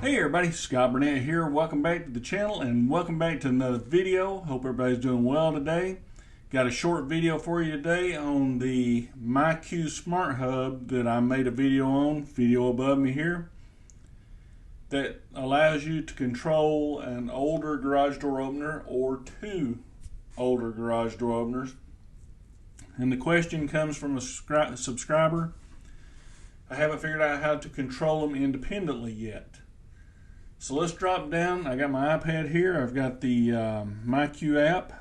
Hey everybody, Scott Burnett here. Welcome back to the channel and welcome back to another video. Hope everybody's doing well today. Got a short video for you today on the MyQ Smart Hub that I made a video on, video above me here, that allows you to control an older garage door opener or two older garage door openers. And the question comes from a subscriber. I haven't figured out how to control them independently yet. So let's drop down. I got my iPad here. I've got the MyQ app.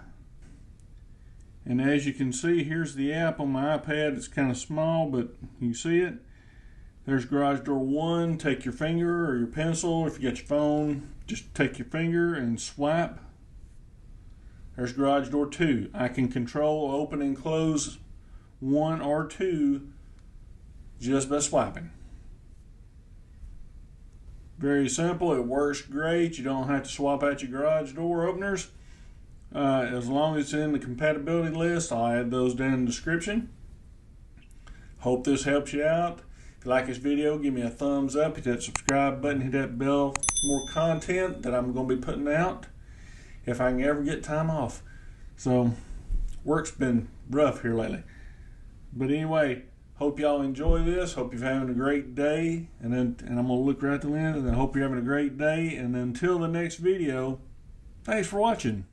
And as you can see, here's the app on my iPad. It's kind of small, but you see it. There's garage door 1. Take your finger or your pencil. If you got your phone, just take your finger and swipe. There's garage door 2. I can control, open, and close 1 or 2 just by swiping. Very simple. It works great. You don't have to swap out your garage door openers. As long as it's in the compatibility list, I'll add those down in the description. Hope this helps you out. If you like this video, give me a thumbs up. Hit that subscribe button. Hit that bell for more content that I'm going to be putting out if I can ever get time off. So, work's been rough here lately. But anyway, hope y'all enjoy this. Hope you're having a great day. And I'm going to look right at the end and I hope you're having a great day. And until the next video, thanks for watching.